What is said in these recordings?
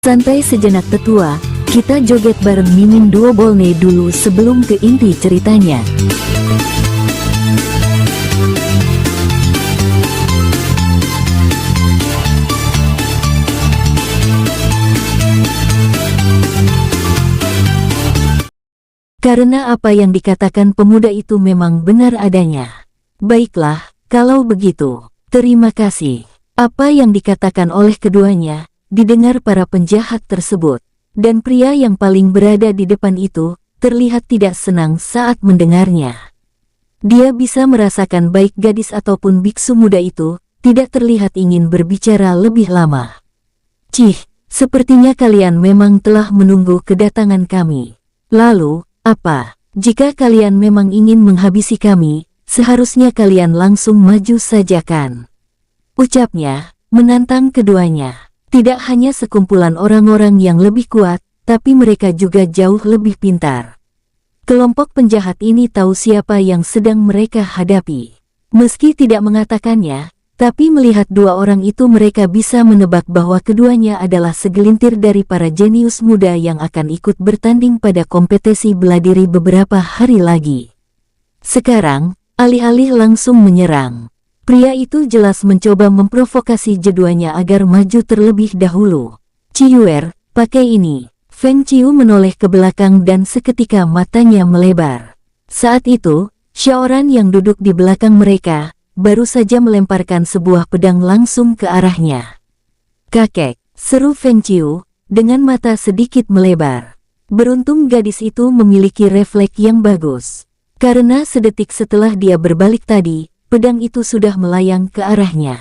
Santai sejenak tetua, kita joget bareng Mimin Duo Bolne dulu sebelum ke inti ceritanya. Karena apa yang dikatakan pemuda itu memang benar adanya. Baiklah, kalau begitu, terima kasih. Apa yang dikatakan oleh keduanya didengar para penjahat tersebut, dan pria yang paling berada di depan itu terlihat tidak senang saat mendengarnya. Dia bisa merasakan baik gadis ataupun biksu muda itu tidak terlihat ingin berbicara lebih lama. Cih, sepertinya kalian memang telah menunggu kedatangan kami. Lalu, apa? Jika kalian memang ingin menghabisi kami, seharusnya kalian langsung maju saja kan? Ucapnya, menantang keduanya. Tidak hanya sekumpulan orang-orang yang lebih kuat, tapi mereka juga jauh lebih pintar. Kelompok penjahat ini tahu siapa yang sedang mereka hadapi. Meski tidak mengatakannya, tapi melihat dua orang itu mereka bisa menebak bahwa keduanya adalah segelintir dari para jenius muda yang akan ikut bertanding pada kompetisi bela diri beberapa hari lagi. Sekarang, alih-alih langsung menyerang, pria itu jelas mencoba memprovokasi keduanya agar maju terlebih dahulu. Ciuer, pakai ini. Feng Ciu menoleh ke belakang dan seketika matanya melebar. Saat itu, Xiaoran yang duduk di belakang mereka, baru saja melemparkan sebuah pedang langsung ke arahnya. Kakek, seru Feng Ciu, dengan mata sedikit melebar. Beruntung gadis itu memiliki refleks yang bagus. Karena sedetik setelah dia berbalik tadi, pedang itu sudah melayang ke arahnya.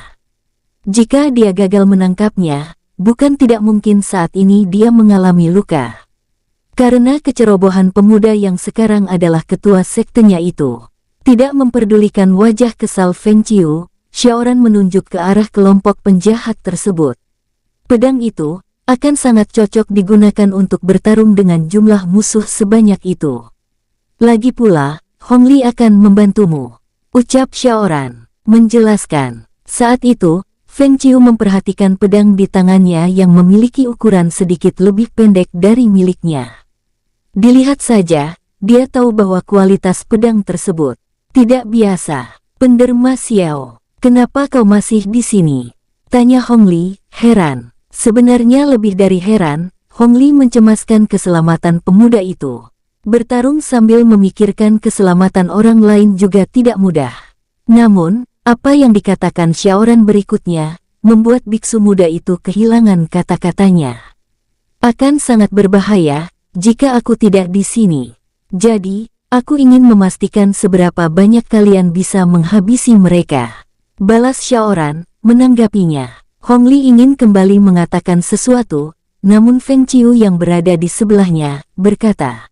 Jika dia gagal menangkapnya, bukan tidak mungkin saat ini dia mengalami luka. Karena kecerobohan pemuda yang sekarang adalah ketua sektenya itu. Tidak memperdulikan wajah kesal Feng Ciu, Xiaoran menunjuk ke arah kelompok penjahat tersebut. Pedang itu akan sangat cocok digunakan untuk bertarung dengan jumlah musuh sebanyak itu. Lagi pula, Hong Li akan membantumu, ucap Xiaoran, menjelaskan. Saat itu, Feng Ciu memperhatikan pedang di tangannya yang memiliki ukuran sedikit lebih pendek dari miliknya. Dilihat saja, dia tahu bahwa kualitas pedang tersebut tidak biasa. Penderma Xiao, kenapa kau masih di sini? Tanya Hong Li, heran. Sebenarnya lebih dari heran, Hong Li mencemaskan keselamatan pemuda itu. Bertarung sambil memikirkan keselamatan orang lain juga tidak mudah. Namun, apa yang dikatakan Xiaoran berikutnya, membuat biksu muda itu kehilangan kata-katanya. Akan sangat berbahaya, jika aku tidak di sini. Jadi, aku ingin memastikan seberapa banyak kalian bisa menghabisi mereka. Balas Xiaoran, menanggapinya. Hong Li ingin kembali mengatakan sesuatu, namun Feng Ciu yang berada di sebelahnya, berkata,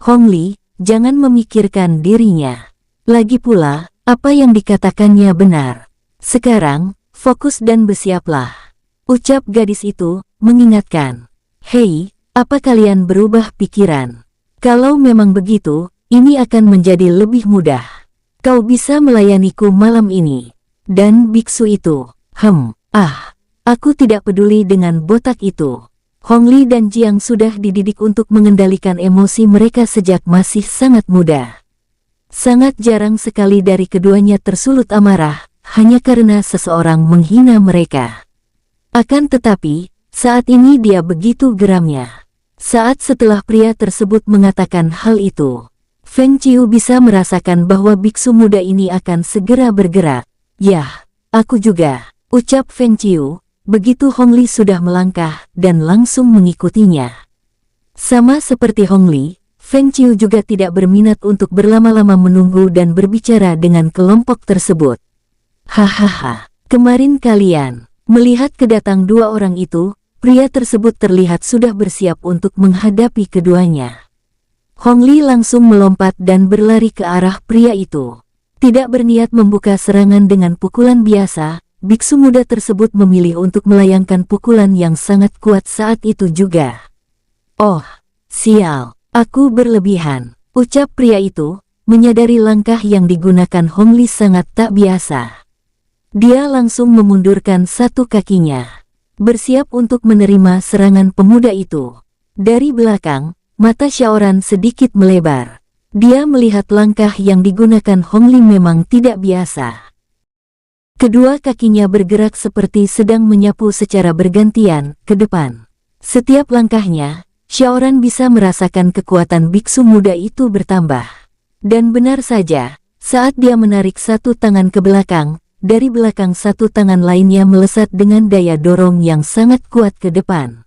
Hong Li, jangan memikirkan dirinya. Lagi pula, apa yang dikatakannya benar. Sekarang, fokus dan bersiaplah. Ucap gadis itu, mengingatkan. Hei, apa kalian berubah pikiran? Kalau memang begitu, ini akan menjadi lebih mudah. Kau bisa melayaniku malam ini. Dan biksu itu, aku tidak peduli dengan botak itu. Hong Li dan Jiang sudah dididik untuk mengendalikan emosi mereka sejak masih sangat muda. Sangat jarang sekali dari keduanya tersulut amarah, hanya karena seseorang menghina mereka. Akan tetapi, saat ini dia begitu geramnya. Saat setelah pria tersebut mengatakan hal itu, Feng Ciu bisa merasakan bahwa biksu muda ini akan segera bergerak. Yah, aku juga, ucap Feng Ciu. Begitu Hong Li sudah melangkah dan langsung mengikutinya. Sama seperti Hong Li, Feng Ciu juga tidak berminat untuk berlama-lama menunggu dan berbicara dengan kelompok tersebut. Hahaha, kemarin kalian melihat kedatang dua orang itu, pria tersebut terlihat sudah bersiap untuk menghadapi keduanya. Hong Li langsung melompat dan berlari ke arah pria itu. Tidak berniat membuka serangan dengan pukulan biasa, biksu muda tersebut memilih untuk melayangkan pukulan yang sangat kuat saat itu juga. Oh, sial, aku berlebihan, ucap pria itu, menyadari langkah yang digunakan Hong Li sangat tak biasa. Dia langsung memundurkan satu kakinya. bersiap untuk menerima serangan pemuda itu. Dari belakang, mata Xiaoran sedikit melebar. Dia melihat langkah yang digunakan Hong Li memang tidak biasa. Kedua kakinya bergerak seperti sedang menyapu secara bergantian ke depan. Setiap langkahnya, Xiaoran bisa merasakan kekuatan biksu muda itu bertambah. Dan benar saja, saat dia menarik satu tangan ke belakang, dari belakang satu tangan lainnya melesat dengan daya dorong yang sangat kuat ke depan.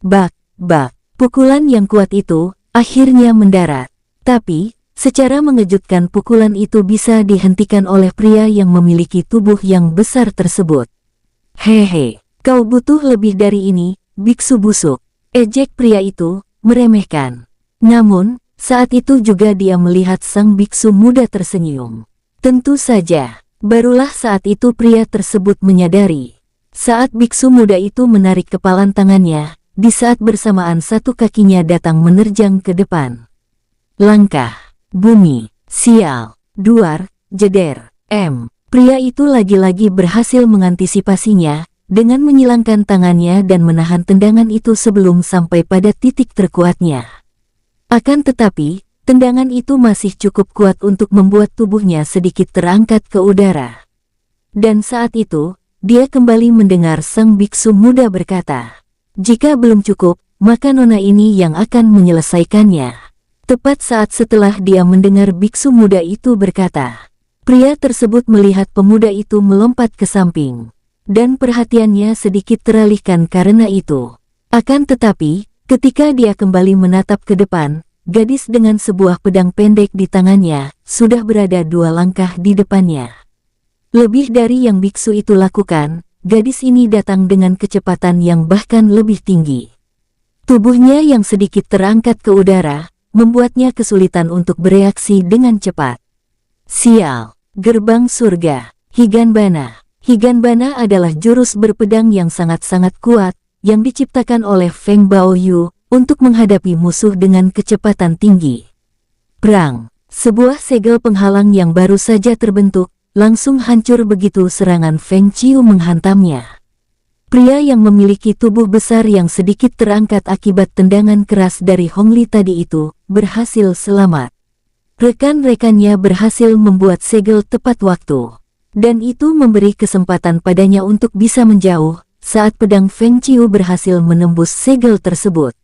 Bak, bak, pukulan yang kuat itu akhirnya mendarat. Tapi, secara mengejutkan pukulan itu bisa dihentikan oleh pria yang memiliki tubuh yang besar tersebut. Hehe, kau butuh lebih dari ini, biksu busuk. Ejek pria itu meremehkan. Namun, saat itu juga dia melihat sang biksu muda tersenyum. Tentu saja. Barulah saat itu pria tersebut menyadari. Saat biksu muda itu menarik kepalan tangannya, di saat bersamaan satu kakinya datang menerjang ke depan. Langkah, bumi, sial, duar, jeder, Pria itu lagi-lagi berhasil mengantisipasinya, dengan menyilangkan tangannya dan menahan tendangan itu sebelum sampai pada titik terkuatnya. Akan tetapi, tendangan itu masih cukup kuat untuk membuat tubuhnya sedikit terangkat ke udara. Dan saat itu, dia kembali mendengar sang biksu muda berkata, "Jika belum cukup, maka nona ini yang akan menyelesaikannya." Tepat saat setelah dia mendengar biksu muda itu berkata, pria tersebut melihat pemuda itu melompat ke samping. Dan perhatiannya sedikit teralihkan karena itu. Akan tetapi, ketika dia kembali menatap ke depan, gadis dengan sebuah pedang pendek di tangannya, sudah berada 2 langkah di depannya. Lebih dari yang biksu itu lakukan, gadis ini datang dengan kecepatan yang bahkan lebih tinggi. Tubuhnya yang sedikit terangkat ke udara, membuatnya kesulitan untuk bereaksi dengan cepat. Sial, gerbang surga, Higanbana. Higanbana adalah jurus berpedang yang sangat-sangat kuat, yang diciptakan oleh Feng Baoyu, untuk menghadapi musuh dengan kecepatan tinggi. Perang, sebuah segel penghalang yang baru saja terbentuk, langsung hancur begitu serangan Feng Qiu menghantamnya. Pria yang memiliki tubuh besar yang sedikit terangkat akibat tendangan keras dari Hong Li tadi itu, berhasil selamat. Rekan-rekannya berhasil membuat segel tepat waktu. Dan itu memberi kesempatan padanya untuk bisa menjauh, saat pedang Feng Qiu berhasil menembus segel tersebut.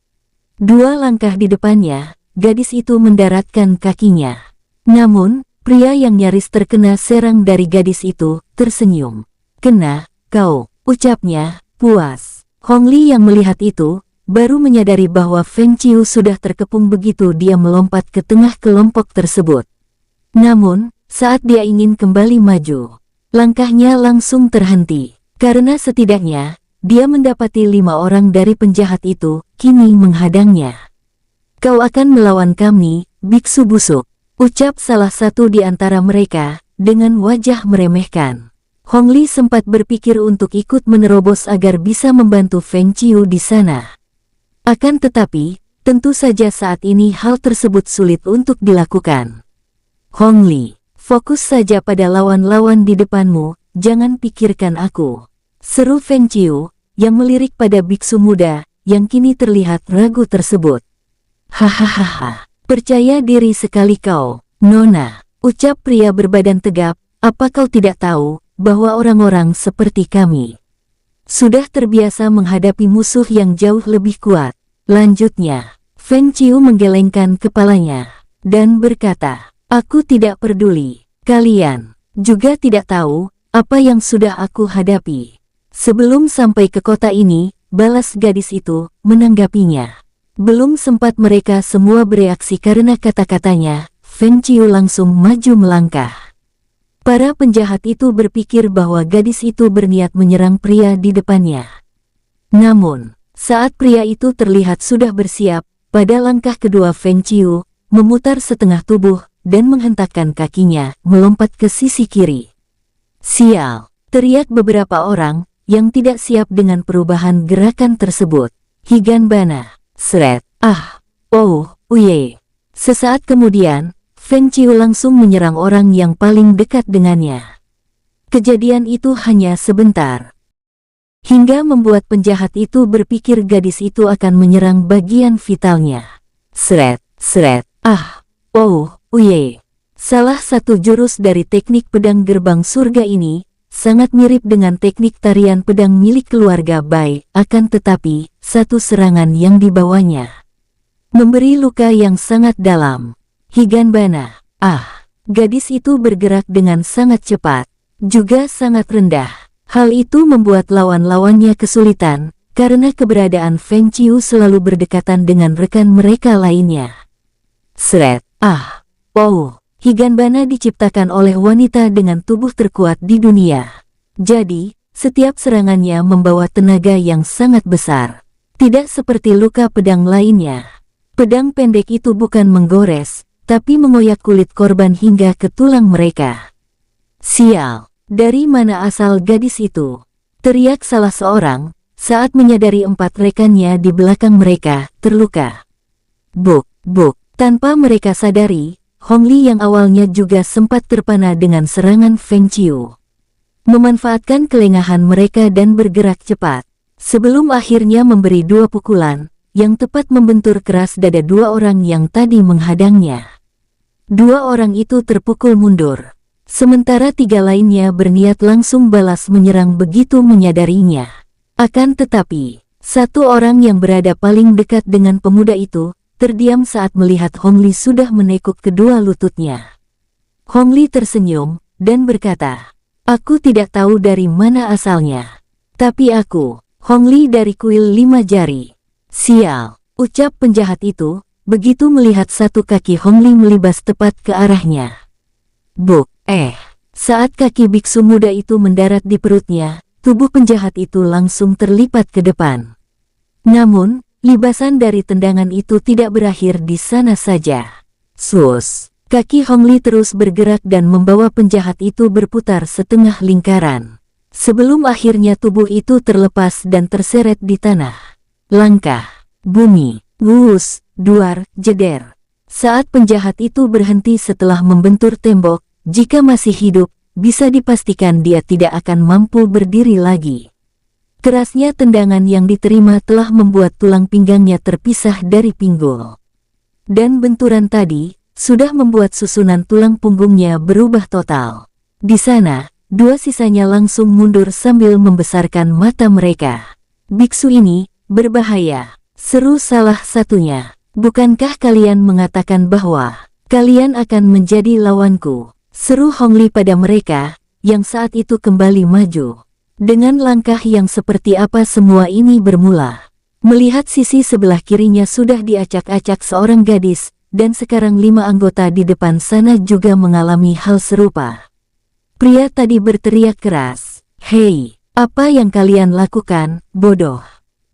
2 langkah di depannya, gadis itu mendaratkan kakinya. Namun, pria yang nyaris terkena serang dari gadis itu, tersenyum. "Kena, kau," ucapnya, puas. Hong Li yang melihat itu, baru menyadari bahwa Feng Qiu sudah terkepung begitu dia melompat ke tengah kelompok tersebut. Namun, saat dia ingin kembali maju, langkahnya langsung terhenti, karena setidaknya, dia mendapati 5 orang dari penjahat itu, kini menghadangnya. "Kau akan melawan kami, biksu busuk," ucap salah satu di antara mereka, dengan wajah meremehkan. Hong Li sempat berpikir untuk ikut menerobos agar bisa membantu Feng Qiu di sana. Akan tetapi, tentu saja saat ini hal tersebut sulit untuk dilakukan. "Hong Li, fokus saja pada lawan-lawan di depanmu, jangan pikirkan aku," seru Feng Qiu, yang melirik pada biksu muda, yang kini terlihat ragu tersebut. "Hahaha, percaya diri sekali kau, Nona," ucap pria berbadan tegap, "apa kau tidak tahu, bahwa orang-orang seperti kami sudah terbiasa menghadapi musuh yang jauh lebih kuat." Lanjutnya, Feng Qiu menggelengkan kepalanya, dan berkata, "Aku tidak peduli, kalian juga tidak tahu, apa yang sudah aku hadapi. Sebelum sampai ke kota ini," balas gadis itu, menanggapinya. Belum sempat mereka semua bereaksi karena kata-katanya, Feng Qiu langsung maju melangkah. Para penjahat itu berpikir bahwa gadis itu berniat menyerang pria di depannya. Namun, saat pria itu terlihat sudah bersiap, pada langkah kedua Feng Qiu memutar setengah tubuh dan menghentakkan kakinya, melompat ke sisi kiri. "Sial!" teriak beberapa orang yang tidak siap dengan perubahan gerakan tersebut. "Higanbana, seret, uye." Sesaat kemudian, Feng Qiu langsung menyerang orang yang paling dekat dengannya. Kejadian itu hanya sebentar. hingga membuat penjahat itu berpikir gadis itu akan menyerang bagian vitalnya. Sret, sret, uye. Salah satu jurus dari teknik pedang gerbang surga ini sangat mirip dengan teknik tarian pedang milik keluarga Bai, akan tetapi satu serangan yang dibawanya memberi luka yang sangat dalam. Higanbana, gadis itu bergerak dengan sangat cepat, juga sangat rendah. Hal itu membuat lawan-lawannya kesulitan, karena keberadaan Feng Qiu selalu berdekatan dengan rekan mereka lainnya. Sret, Higanbana diciptakan oleh wanita dengan tubuh terkuat di dunia. Jadi, setiap serangannya membawa tenaga yang sangat besar. Tidak seperti luka pedang lainnya. Pedang pendek itu bukan menggores, tapi mengoyak kulit korban hingga ke tulang mereka. Sial, dari mana asal gadis itu? Teriak salah seorang, saat menyadari 4 rekannya di belakang mereka terluka. Buk, tanpa mereka sadari, Hong Li yang awalnya juga sempat terpana dengan serangan Feng Qiu memanfaatkan kelengahan mereka dan bergerak cepat, sebelum akhirnya memberi 2 pukulan, yang tepat membentur keras dada 2 orang yang tadi menghadangnya. 2 orang itu terpukul mundur, sementara 3 lainnya berniat langsung balas menyerang begitu menyadarinya. Akan tetapi, 1 orang yang berada paling dekat dengan pemuda itu terdiam saat melihat Hong Li sudah menekuk kedua lututnya. Hong Li tersenyum dan berkata, "Aku tidak tahu dari mana asalnya. Tapi aku, Hong Li dari kuil 5 jari." Sial, ucap penjahat itu, begitu melihat 1 kaki Hong Li melibas tepat ke arahnya. Buk, saat kaki biksu muda itu mendarat di perutnya, tubuh penjahat itu langsung terlipat ke depan. Namun, libasan dari tendangan itu tidak berakhir di sana saja. Sus, kaki Hong Li terus bergerak dan membawa penjahat itu berputar setengah lingkaran, sebelum akhirnya tubuh itu terlepas dan terseret di tanah. Langkah, bumi, wus, duar, jeder. Saat penjahat itu berhenti setelah membentur tembok, jika masih hidup, bisa dipastikan dia tidak akan mampu berdiri lagi. Kerasnya tendangan yang diterima telah membuat tulang pinggangnya terpisah dari pinggul. Dan benturan tadi sudah membuat susunan tulang punggungnya berubah total. Di sana, 2 sisanya langsung mundur sambil membesarkan mata mereka. "Biksu ini berbahaya," seru salah satunya. "Bukankah kalian mengatakan bahwa kalian akan menjadi lawanku?" seru Hong Li pada mereka, yang saat itu kembali maju. Dengan langkah yang seperti apa semua ini bermula? Melihat sisi sebelah kirinya sudah diacak-acak seorang gadis, dan sekarang 5 anggota di depan sana juga mengalami hal serupa. Pria tadi berteriak keras, "Hei, apa yang kalian lakukan, bodoh?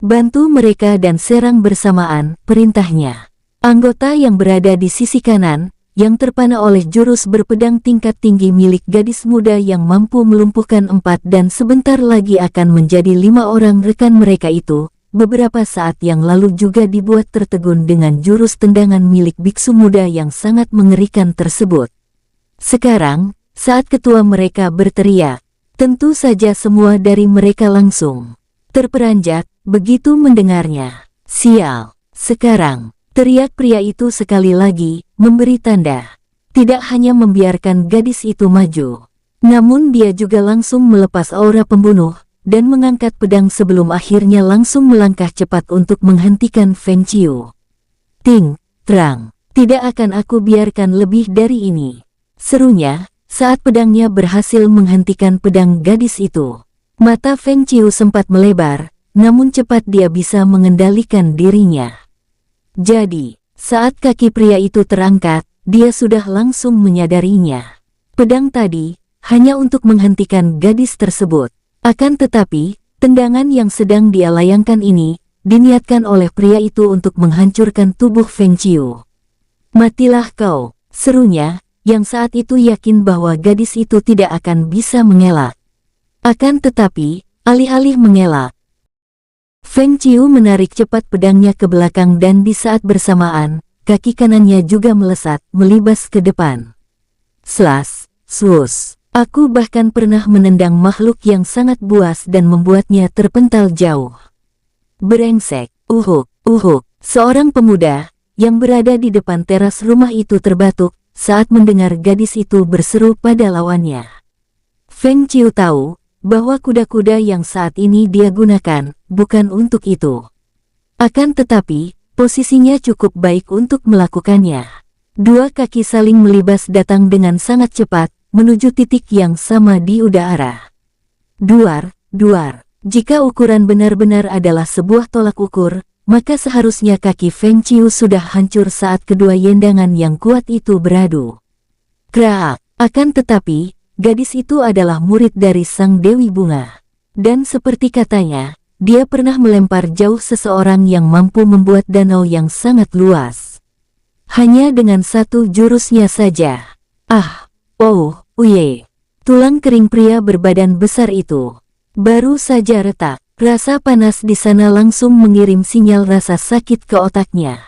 Bantu mereka dan serang bersamaan," perintahnya. Anggota yang berada di sisi kanan, yang terpana oleh jurus berpedang tingkat tinggi milik gadis muda yang mampu melumpuhkan 4 dan sebentar lagi akan menjadi 5 orang rekan mereka itu, beberapa saat yang lalu juga dibuat tertegun dengan jurus tendangan milik biksu muda yang sangat mengerikan tersebut. Sekarang, saat ketua mereka berteriak, tentu saja semua dari mereka langsung terperanjat begitu mendengarnya. "Sial, sekarang!" teriak pria itu sekali lagi, memberi tanda. Tidak hanya membiarkan gadis itu maju, namun dia juga langsung melepas aura pembunuh, dan mengangkat pedang sebelum akhirnya langsung melangkah cepat untuk menghentikan Feng Qiu. "Ting, terang, tidak akan aku biarkan lebih dari ini," serunya, saat pedangnya berhasil menghentikan pedang gadis itu. Mata Feng Qiu sempat melebar, namun cepat dia bisa mengendalikan dirinya. Jadi, saat kaki pria itu terangkat, dia sudah langsung menyadarinya. Pedang tadi hanya untuk menghentikan gadis tersebut. Akan tetapi, tendangan yang sedang dia layangkan ini diniatkan oleh pria itu untuk menghancurkan tubuh Feng Qiu. "Matilah kau," serunya, yang saat itu yakin bahwa gadis itu tidak akan bisa mengelak. Akan tetapi, alih-alih mengelak, Feng Qiu menarik cepat pedangnya ke belakang dan di saat bersamaan, kaki kanannya juga melesat, melibas ke depan. Slas, swus. Aku bahkan pernah menendang makhluk yang sangat buas dan membuatnya terpental jauh. Brengsek, uhuk, uhuk. Seorang pemuda yang berada di depan teras rumah itu terbatuk saat mendengar gadis itu berseru pada lawannya. Feng Qiu tahu bahwa kuda-kuda yang saat ini dia gunakan bukan untuk itu. Akan tetapi, posisinya cukup baik untuk melakukannya. Dua kaki saling melibas datang dengan sangat cepat menuju titik yang sama di udara. Duar, duar. Jika ukuran benar-benar adalah sebuah tolak ukur, maka seharusnya kaki Feng Qiu sudah hancur saat kedua yendangan yang kuat itu beradu. Kraak! Akan tetapi, gadis itu adalah murid dari Sang Dewi Bunga. Dan seperti katanya, dia pernah melempar jauh seseorang yang mampu membuat danau yang sangat luas. Hanya dengan satu jurusnya saja. Ah! Oh! Uye! Tulang kering pria berbadan besar itu baru saja retak. Rasa panas di sana langsung mengirim sinyal rasa sakit ke otaknya.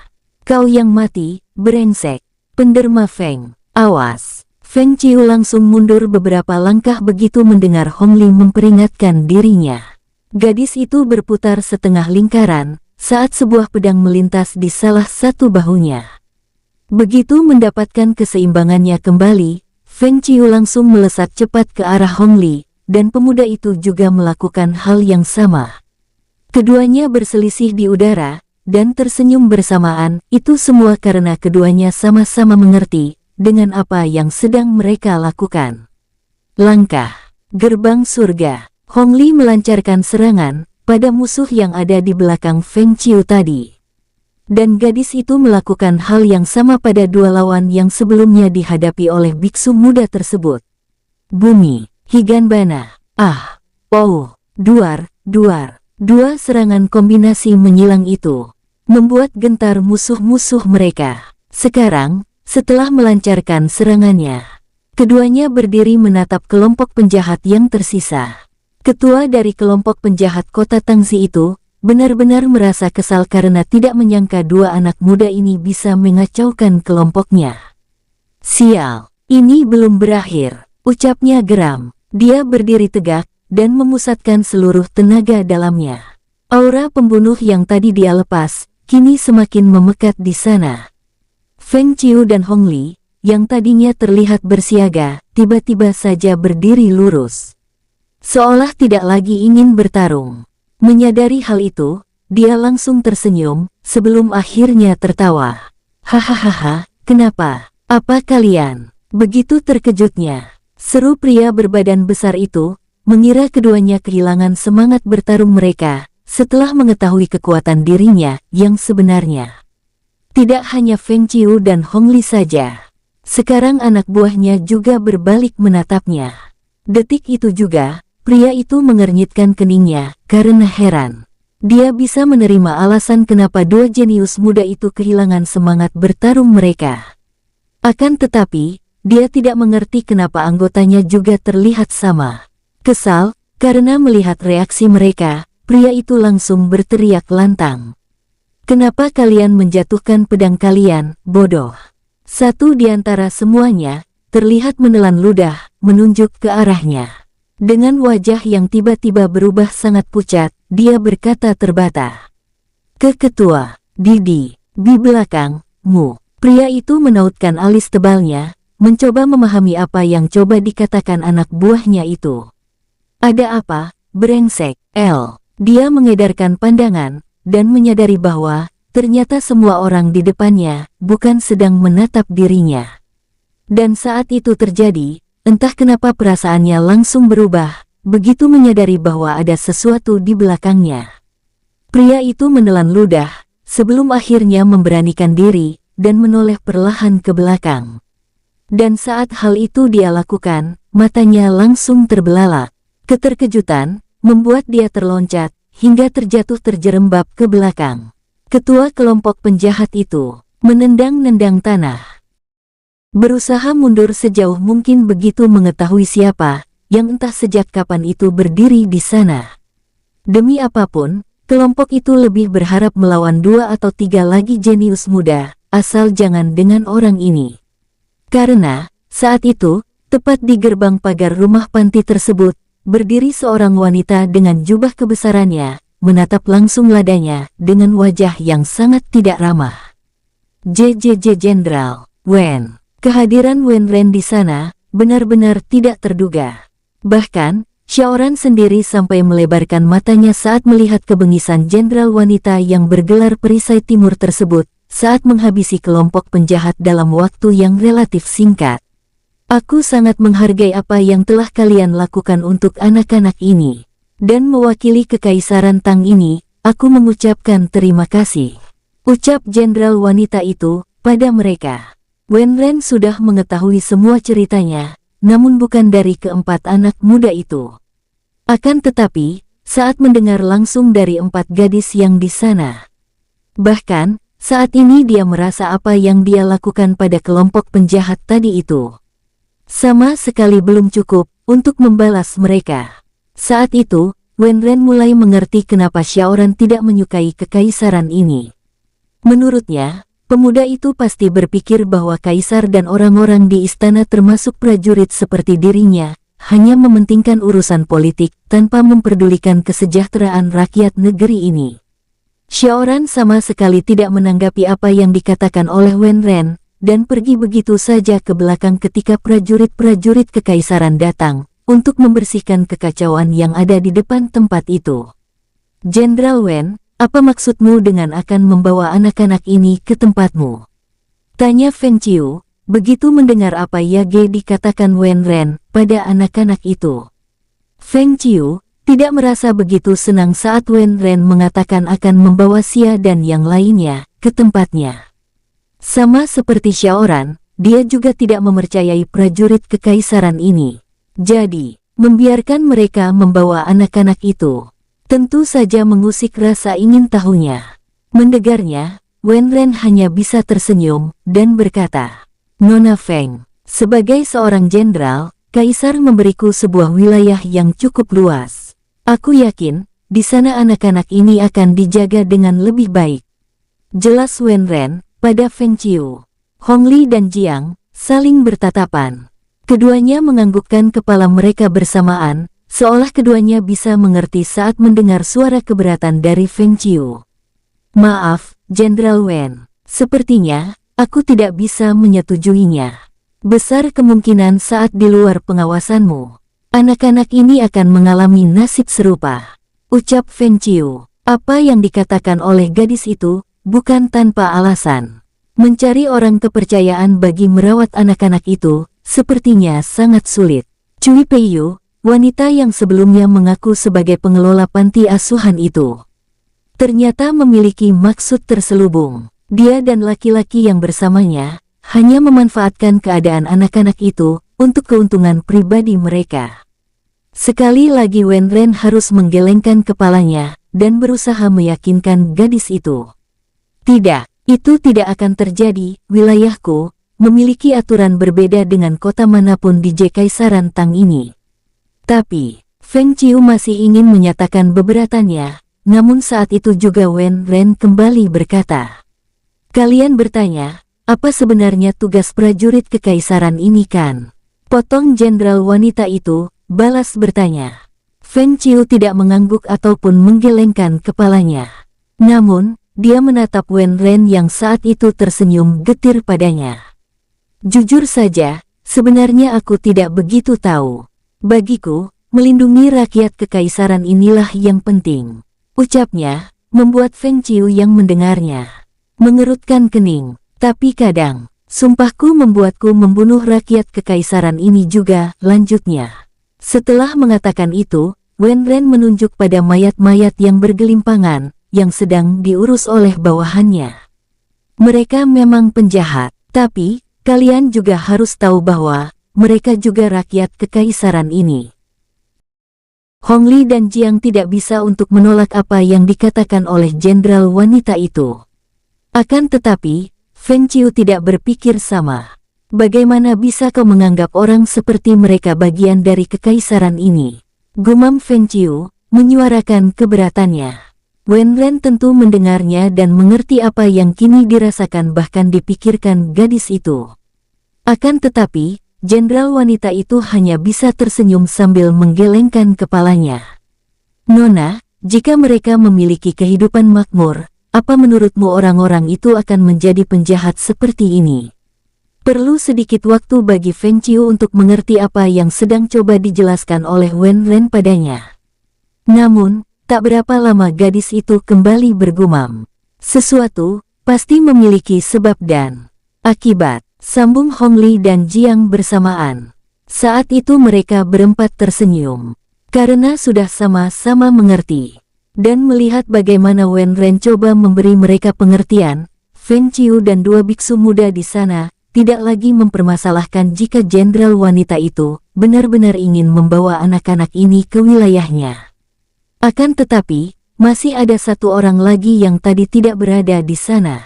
Kau yang mati, brengsek. Penderma Feng. Awas. Feng Qiu langsung mundur beberapa langkah begitu mendengar Hong Li memperingatkan dirinya. Gadis itu berputar setengah lingkaran saat sebuah pedang melintas di salah satu bahunya. Begitu mendapatkan keseimbangannya kembali, Feng Qiu langsung melesat cepat ke arah Hong Li, dan pemuda itu juga melakukan hal yang sama. Keduanya berselisih di udara, dan tersenyum bersamaan, itu semua karena keduanya sama-sama mengerti dengan apa yang sedang mereka lakukan. Langkah, gerbang surga. Hong Li melancarkan serangan pada musuh yang ada di belakang Feng Qiu tadi. Dan gadis itu melakukan hal yang sama pada dua lawan yang sebelumnya dihadapi oleh biksu muda tersebut. Bumi, Higanbana, ah, oh, duar, duar. Dua serangan kombinasi menyilang itu membuat gentar musuh-musuh mereka. Sekarang, setelah melancarkan serangannya, keduanya berdiri menatap kelompok penjahat yang tersisa. Ketua dari kelompok penjahat kota Tangxi itu benar-benar merasa kesal karena tidak menyangka dua anak muda ini bisa mengacaukan kelompoknya. Sial, ini belum berakhir, ucapnya geram. Dia berdiri tegak dan memusatkan seluruh tenaga dalamnya. Aura pembunuh yang tadi dia lepas, kini semakin memekat di sana. Feng Qiu dan Hong Li, yang tadinya terlihat bersiaga, tiba-tiba saja berdiri lurus. Seolah tidak lagi ingin bertarung. Menyadari hal itu, dia langsung tersenyum, sebelum akhirnya tertawa. Hahaha, kenapa? Apa kalian begitu terkejutnya? Seru pria berbadan besar itu, mengira keduanya kehilangan semangat bertarung mereka, setelah mengetahui kekuatan dirinya yang sebenarnya. Tidak hanya Feng Qiu dan Hong Li saja. Sekarang anak buahnya juga berbalik menatapnya. Detik itu juga, pria itu mengernyitkan keningnya, karena heran. Dia bisa menerima alasan kenapa dua jenius muda itu kehilangan semangat bertarung mereka. Akan tetapi, dia tidak mengerti kenapa anggotanya juga terlihat sama. Kesal, karena melihat reaksi mereka, pria itu langsung berteriak lantang. Kenapa kalian menjatuhkan pedang kalian, bodoh? Satu di antara semuanya, terlihat menelan ludah, menunjuk ke arahnya. Dengan wajah yang tiba-tiba berubah sangat pucat, dia berkata terbata. Ke ketua, di belakang, mu. Pria itu menautkan alis tebalnya, mencoba memahami apa yang coba dikatakan anak buahnya itu. Ada apa, brengsek, El? Dia mengedarkan pandangan, dan menyadari bahwa, ternyata semua orang di depannya, bukan sedang menatap dirinya. Dan saat itu terjadi, entah kenapa perasaannya langsung berubah, begitu menyadari bahwa ada sesuatu di belakangnya. Pria itu menelan ludah, sebelum akhirnya memberanikan diri, dan menoleh perlahan ke belakang. Dan saat hal itu dia lakukan, matanya langsung terbelalak. Keterkejutan membuat dia terloncat, hingga terjatuh terjerembab ke belakang. Ketua kelompok penjahat itu menendang-nendang tanah. Berusaha mundur sejauh mungkin begitu mengetahui siapa yang entah sejak kapan itu berdiri di sana. Demi apapun, kelompok itu lebih berharap melawan 2 atau 3 lagi jenius muda, asal jangan dengan orang ini. Karena, saat itu, Tepat di gerbang pagar rumah panti tersebut, berdiri seorang wanita dengan jubah kebesarannya, menatap langsung ladanya dengan wajah yang sangat tidak ramah. JJJ Jenderal Wen. Kehadiran Wen Ren di sana benar-benar tidak terduga. Bahkan, Xiaoran sendiri sampai melebarkan matanya saat melihat kebengisan jenderal wanita yang bergelar perisai timur tersebut saat menghabisi kelompok penjahat dalam waktu yang relatif singkat. Aku sangat menghargai apa yang telah kalian lakukan untuk anak-anak ini. Dan mewakili Kekaisaran Tang ini, aku mengucapkan terima kasih. Ucap jenderal wanita itu pada mereka. Wen Ren sudah mengetahui semua ceritanya, namun bukan dari keempat anak muda itu. Akan tetapi, saat mendengar langsung dari 4 gadis yang di sana. Bahkan, saat ini dia merasa apa yang dia lakukan pada kelompok penjahat tadi itu sama sekali belum cukup untuk membalas mereka. Saat itu, Wen Ren mulai mengerti kenapa Xiaoran tidak menyukai kekaisaran ini. Menurutnya, pemuda itu pasti berpikir bahwa kaisar dan orang-orang di istana termasuk prajurit seperti dirinya, hanya mementingkan urusan politik tanpa memperdulikan kesejahteraan rakyat negeri ini. Xiaoran sama sekali tidak menanggapi apa yang dikatakan oleh Wen Ren, dan pergi begitu saja ke belakang ketika prajurit-prajurit kekaisaran datang untuk membersihkan kekacauan yang ada di depan tempat itu. Jenderal Wen, apa maksudmu dengan akan membawa anak-anak ini ke tempatmu? Tanya Feng Qiu, begitu mendengar apa Yage dikatakan Wen Ren pada anak-anak itu. Feng Qiu tidak merasa begitu senang saat Wen Ren mengatakan akan membawa Xia dan yang lainnya ke tempatnya. Sama seperti Xiaoran, dia juga tidak mempercayai prajurit kekaisaran ini. Jadi, membiarkan mereka membawa anak-anak itu tentu saja mengusik rasa ingin tahunya. Mendengarnya, Wen Ren hanya bisa tersenyum dan berkata, Nona Feng, sebagai seorang jenderal, kaisar memberiku sebuah wilayah yang cukup luas. Aku yakin, di sana anak-anak ini akan dijaga dengan lebih baik. Jelas Wen Ren pada Feng Qiu. Hong Li dan Jiang saling bertatapan. Keduanya menganggukkan kepala mereka bersamaan, seolah keduanya bisa mengerti saat mendengar suara keberatan dari Feng Qiu. Maaf, Jenderal Wen. Sepertinya, aku tidak bisa menyetujuinya. Besar kemungkinan saat di luar pengawasanmu, anak-anak ini akan mengalami nasib serupa. Ucap Feng Qiu. Apa yang dikatakan oleh gadis itu bukan tanpa alasan. Mencari orang kepercayaan bagi merawat anak-anak itu sepertinya sangat sulit. Cui Peiyu, wanita yang sebelumnya mengaku sebagai pengelola panti asuhan itu, ternyata memiliki maksud terselubung. Dia dan laki-laki yang bersamanya hanya memanfaatkan keadaan anak-anak itu untuk keuntungan pribadi mereka. Sekali lagi Wen Ren harus menggelengkan kepalanya dan berusaha meyakinkan gadis itu. Tidak, itu tidak akan terjadi. Wilayahku memiliki aturan berbeda dengan kota manapun di Kekaisaran Tang ini. Tapi, Feng Qiu masih ingin menyatakan keberatannya, namun saat itu juga Wen Ren kembali berkata, Kalian bertanya, apa sebenarnya tugas prajurit kekaisaran ini kan? Potong jenderal wanita itu, balas bertanya. Feng Qiu tidak mengangguk ataupun menggelengkan kepalanya. Namun, dia menatap Wen Ren yang saat itu tersenyum getir padanya. Jujur saja, sebenarnya aku tidak begitu tahu. Bagiku, melindungi rakyat kekaisaran inilah yang penting. Ucapnya, membuat Feng Qiu yang mendengarnya mengerutkan kening. Tapi kadang, sumpahku membuatku membunuh rakyat kekaisaran ini juga, lanjutnya. Setelah mengatakan itu, Wen Ren menunjuk pada mayat-mayat yang bergelimpangan, yang sedang diurus oleh bawahannya. Mereka memang penjahat, tapi kalian juga harus tahu bahwa mereka juga rakyat kekaisaran ini. Hong Li dan Jiang tidak bisa untuk menolak apa yang dikatakan oleh jenderal wanita itu. Akan tetapi, Feng Qiu tidak berpikir sama. Bagaimana bisa kau menganggap orang seperti mereka bagian dari kekaisaran ini? Gumam Feng Qiu, menyuarakan keberatannya. Wen Ren tentu mendengarnya dan mengerti apa yang kini dirasakan bahkan dipikirkan gadis itu. Akan tetapi, jenderal wanita itu hanya bisa tersenyum sambil menggelengkan kepalanya. Nona, jika mereka memiliki kehidupan makmur, apa menurutmu orang-orang itu akan menjadi penjahat seperti ini? Perlu sedikit waktu bagi Feng Qiu untuk mengerti apa yang sedang coba dijelaskan oleh Wen Ren padanya. Namun, tak berapa lama gadis itu kembali bergumam. Sesuatu pasti memiliki sebab dan akibat, sambung Hong Li dan Jiang bersamaan. Saat itu mereka berempat tersenyum, karena sudah sama-sama mengerti. Dan melihat bagaimana Wen Ren coba memberi mereka pengertian, Feng Qiu dan dua biksu muda di sana tidak lagi mempermasalahkan jika jenderal wanita itu benar-benar ingin membawa anak-anak ini ke wilayahnya. Akan tetapi, masih ada satu orang lagi yang tadi tidak berada di sana.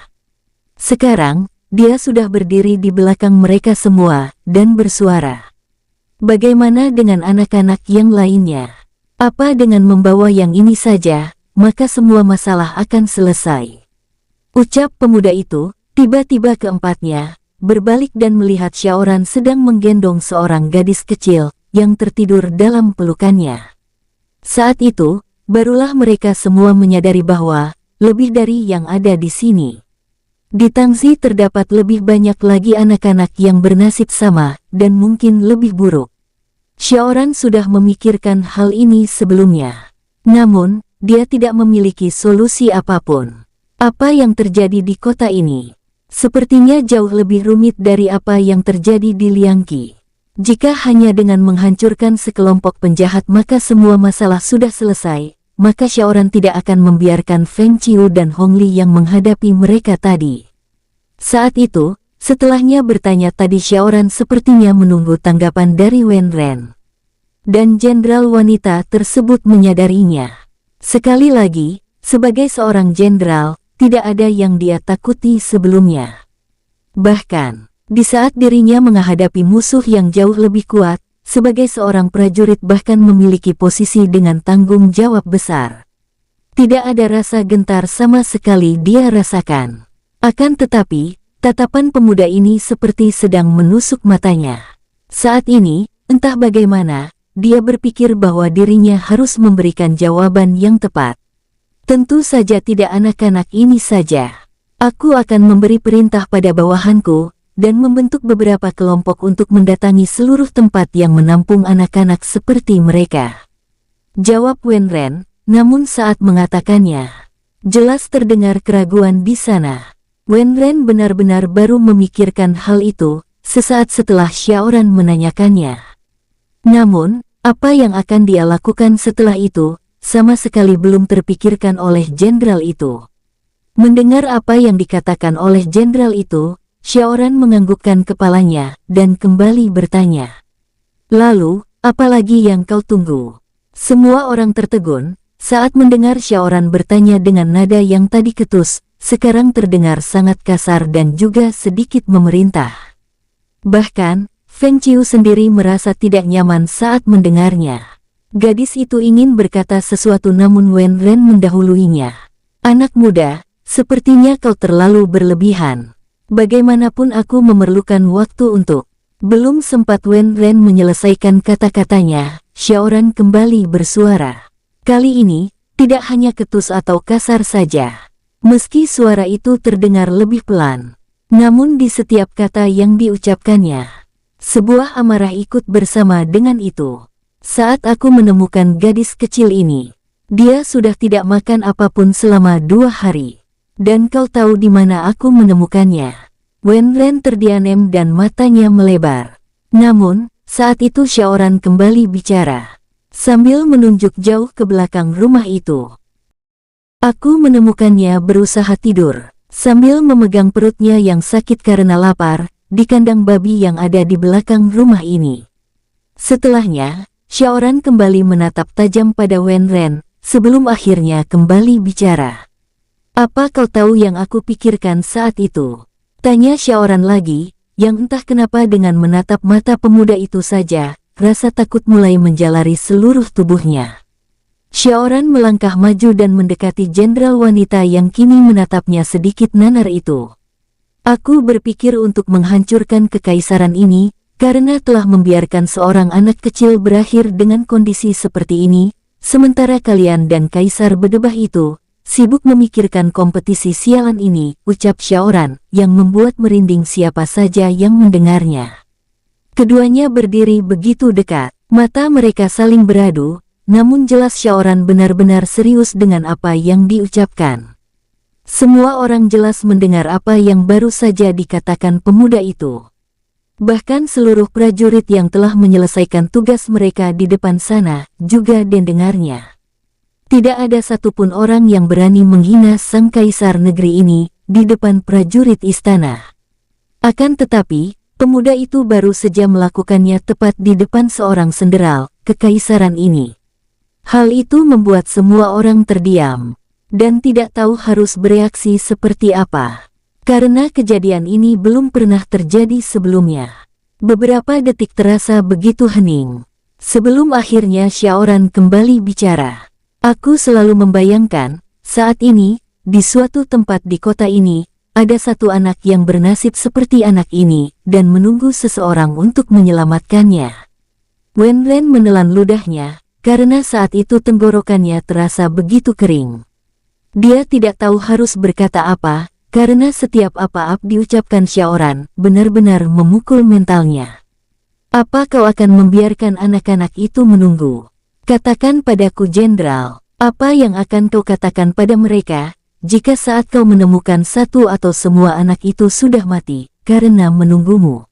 Sekarang, dia sudah berdiri di belakang mereka semua dan bersuara. Bagaimana dengan anak-anak yang lainnya? Apa dengan membawa yang ini saja, maka semua masalah akan selesai. Ucap pemuda itu, tiba-tiba keempatnya berbalik dan melihat Xiaoran sedang menggendong seorang gadis kecil yang tertidur dalam pelukannya. Saat itu, barulah mereka semua menyadari bahwa lebih dari yang ada di sini. Di Tangxi terdapat lebih banyak lagi anak-anak yang bernasib sama dan mungkin lebih buruk. Xiaoran sudah memikirkan hal ini sebelumnya. Namun, dia tidak memiliki solusi apapun. Apa yang terjadi di kota ini sepertinya jauh lebih rumit dari apa yang terjadi di Liangqi. Jika hanya dengan menghancurkan sekelompok penjahat maka semua masalah sudah selesai, maka Xiaoran tidak akan membiarkan Feng Qiu dan Hong Li yang menghadapi mereka tadi. Saat itu, setelahnya bertanya tadi Xiaoran sepertinya menunggu tanggapan dari Wen Ren. Dan jenderal wanita tersebut menyadarinya. Sekali lagi, sebagai seorang jenderal, tidak ada yang dia takuti sebelumnya. Bahkan, di saat dirinya menghadapi musuh yang jauh lebih kuat, sebagai seorang prajurit bahkan memiliki posisi dengan tanggung jawab besar. Tidak ada rasa gentar sama sekali dia rasakan. Akan tetapi, tatapan pemuda ini seperti sedang menusuk matanya. Saat ini, entah bagaimana, dia berpikir bahwa dirinya harus memberikan jawaban yang tepat. Tentu saja tidak anak-anak ini saja. Aku akan memberi perintah pada bawahanku, dan membentuk beberapa kelompok untuk mendatangi seluruh tempat yang menampung anak-anak seperti mereka. Jawab Wen Ren, namun saat mengatakannya, jelas terdengar keraguan di sana. Wen Ren benar-benar baru memikirkan hal itu, sesaat setelah Xiaoran menanyakannya. Namun, apa yang akan dia lakukan setelah itu, sama sekali belum terpikirkan oleh jenderal itu. Mendengar apa yang dikatakan oleh jenderal itu, Xiaoran menganggukkan kepalanya dan kembali bertanya. Lalu, apalagi yang kau tunggu? Semua orang tertegun, saat mendengar Xiaoran bertanya dengan nada yang tadi ketus, sekarang terdengar sangat kasar dan juga sedikit memerintah. Bahkan, Feng Qiu sendiri merasa tidak nyaman saat mendengarnya. Gadis itu ingin berkata sesuatu namun Wen Ren mendahuluinya. Anak muda, sepertinya kau terlalu berlebihan. Bagaimanapun aku memerlukan waktu untuk... Belum sempat Wen Ren menyelesaikan kata-katanya, Xiaoran kembali bersuara. Kali ini, tidak hanya ketus atau kasar saja. Meski suara itu terdengar lebih pelan, namun di setiap kata yang diucapkannya, sebuah amarah ikut bersama dengan itu. Saat aku menemukan gadis kecil ini, dia sudah tidak makan apapun selama 2 hari. Dan kau tahu di mana aku menemukannya? Wen Ren terdiam dan matanya melebar. Namun, saat itu Xiaoran kembali bicara, sambil menunjuk jauh ke belakang rumah itu. Aku menemukannya berusaha tidur, sambil memegang perutnya yang sakit karena lapar, di kandang babi yang ada di belakang rumah ini. Setelahnya, Xiaoran kembali menatap tajam pada Wen Ren, sebelum akhirnya kembali bicara. Apa kau tahu yang aku pikirkan saat itu? Tanya Xiaoran lagi, yang entah kenapa dengan menatap mata pemuda itu saja, rasa takut mulai menjalari seluruh tubuhnya. Xiaoran melangkah maju dan mendekati jenderal wanita yang kini menatapnya sedikit nanar itu. Aku berpikir untuk menghancurkan kekaisaran ini, karena telah membiarkan seorang anak kecil berakhir dengan kondisi seperti ini, sementara kalian dan Kaisar Berdebah itu sibuk memikirkan kompetisi sialan ini, ucap Xiaoran, yang membuat merinding siapa saja yang mendengarnya. Keduanya berdiri begitu dekat, mata mereka saling beradu, namun jelas Xiaoran benar-benar serius dengan apa yang diucapkan. Semua orang jelas mendengar apa yang baru saja dikatakan pemuda itu. Bahkan seluruh prajurit yang telah menyelesaikan tugas mereka di depan sana juga mendengarnya. Tidak ada satupun orang yang berani menghina sang kaisar negeri ini di depan prajurit istana. Akan tetapi, pemuda itu baru saja melakukannya tepat di depan seorang senderal kekaisaran ini. Hal itu membuat semua orang terdiam dan tidak tahu harus bereaksi seperti apa. Karena kejadian ini belum pernah terjadi sebelumnya. Beberapa detik terasa begitu hening. Sebelum akhirnya Xiaoran kembali bicara. Aku selalu membayangkan, saat ini, di suatu tempat di kota ini, ada satu anak yang bernasib seperti anak ini, dan menunggu seseorang untuk menyelamatkannya. Wenren menelan ludahnya, karena saat itu tenggorokannya terasa begitu kering. Dia tidak tahu harus berkata apa, karena setiap apa-apa diucapkan Xiaoran benar-benar memukul mentalnya. Apa kau akan membiarkan anak-anak itu menunggu? Katakan padaku Jenderal, apa yang akan kau katakan pada mereka, jika saat kau menemukan satu atau semua anak itu sudah mati, karena menunggumu?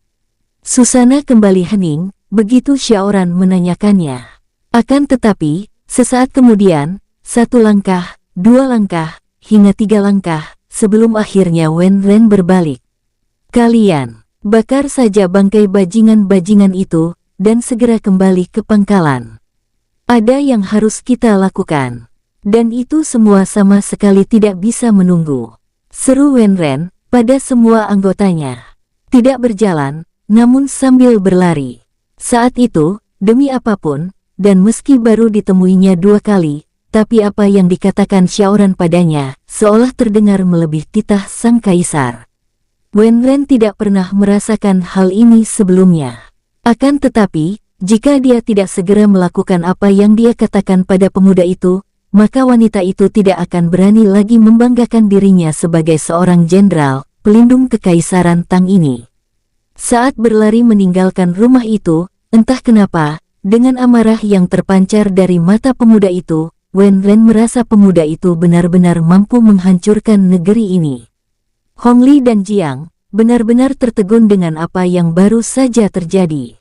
Susana kembali hening, begitu Xiaoran menanyakannya. Akan tetapi, sesaat kemudian, 1 langkah, 2 langkah, hingga 3 langkah, sebelum akhirnya Wenren berbalik. Kalian, bakar saja bangkai bajingan-bajingan itu, dan segera kembali ke pangkalan. Ada yang harus kita lakukan. Dan itu semua sama sekali tidak bisa menunggu. Seru Wenren pada semua anggotanya. Tidak berjalan, namun sambil berlari. Saat itu, demi apapun, dan meski baru ditemuinya 2 kali, tapi apa yang dikatakan Xiaoran padanya, seolah terdengar melebih titah sang kaisar. Wenren tidak pernah merasakan hal ini sebelumnya. Akan tetapi, jika dia tidak segera melakukan apa yang dia katakan pada pemuda itu, maka wanita itu tidak akan berani lagi membanggakan dirinya sebagai seorang jenderal, pelindung kekaisaran Tang ini. Saat berlari meninggalkan rumah itu, entah kenapa, dengan amarah yang terpancar dari mata pemuda itu, Wenren merasa pemuda itu benar-benar mampu menghancurkan negeri ini. Hongli dan Jiang benar-benar tertegun dengan apa yang baru saja terjadi.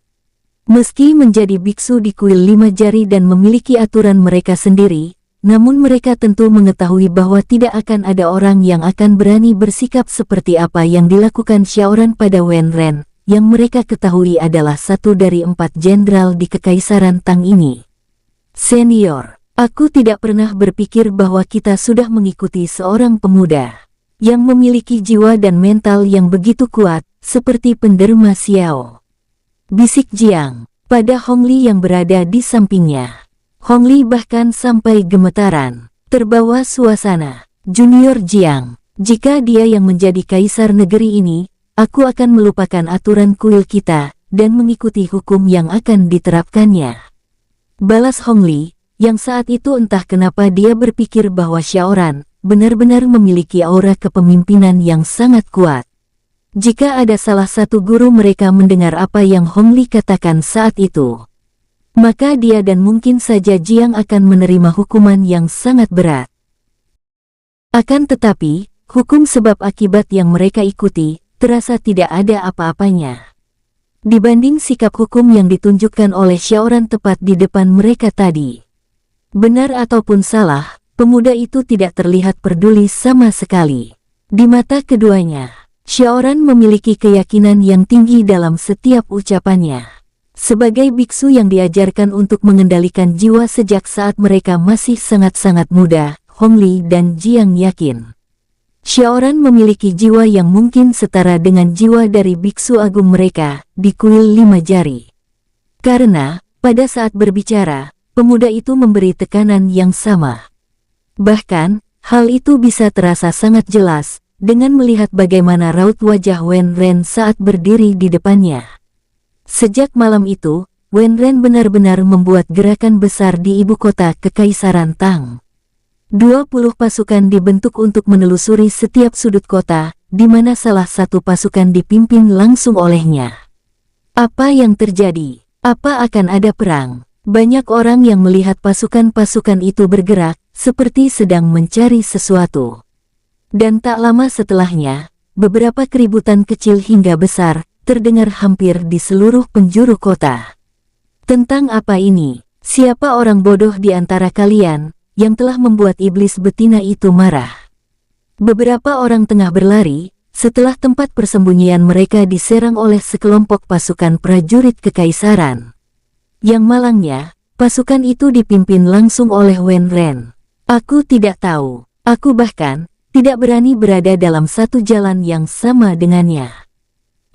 Meski menjadi biksu di kuil 5 jari dan memiliki aturan mereka sendiri, namun mereka tentu mengetahui bahwa tidak akan ada orang yang akan berani bersikap seperti apa yang dilakukan Xiaoran pada Wenren, yang mereka ketahui adalah satu dari 4 jenderal di kekaisaran Tang ini. Senior, aku tidak pernah berpikir bahwa kita sudah mengikuti seorang pemuda yang memiliki jiwa dan mental yang begitu kuat, seperti penderma Xiao. Bisik Jiang pada Hongli yang berada di sampingnya. Hongli bahkan sampai gemetaran, terbawa suasana. Junior Jiang, jika dia yang menjadi kaisar negeri ini, aku akan melupakan aturan kuil kita, dan mengikuti hukum yang akan diterapkannya. Balas Hongli, yang saat itu entah kenapa dia berpikir bahwa Xiaoran benar-benar memiliki aura kepemimpinan yang sangat kuat. Jika ada salah satu guru mereka mendengar apa yang Hongli katakan saat itu, maka dia dan mungkin saja Jiang akan menerima hukuman yang sangat berat. Akan tetapi, hukum sebab akibat yang mereka ikuti terasa tidak ada apa-apanya dibanding sikap hukum yang ditunjukkan oleh Xiaoran tepat di depan mereka tadi. Benar ataupun salah, pemuda itu tidak terlihat peduli sama sekali. Di mata keduanya, Xiaoran memiliki keyakinan yang tinggi dalam setiap ucapannya. Sebagai biksu yang diajarkan untuk mengendalikan jiwa sejak saat mereka masih sangat-sangat muda, Hongli dan Jiang yakin Xiaoran memiliki jiwa yang mungkin setara dengan jiwa dari biksu agung mereka di kuil 5 jari. Karena, pada saat berbicara, pemuda itu memberi tekanan yang sama. Bahkan, hal itu bisa terasa sangat jelas dengan melihat bagaimana raut wajah Wenren saat berdiri di depannya. Sejak malam itu, Wenren benar-benar membuat gerakan besar di ibu kota Kekaisaran Tang. 20 pasukan dibentuk untuk menelusuri setiap sudut kota, di mana salah satu pasukan dipimpin langsung olehnya. Apa yang terjadi? Apa akan ada perang? Banyak orang yang melihat pasukan-pasukan itu bergerak, seperti sedang mencari sesuatu. Dan tak lama setelahnya, beberapa keributan kecil hingga besar terdengar hampir di seluruh penjuru kota. Tentang apa ini? Siapa orang bodoh di antara kalian yang telah membuat iblis betina itu marah? Beberapa orang tengah berlari setelah tempat persembunyian mereka diserang oleh sekelompok pasukan prajurit kekaisaran. Yang malangnya, pasukan itu dipimpin langsung oleh Wenren. Aku tidak tahu. Aku bahkan tidak berani berada dalam satu jalan yang sama dengannya.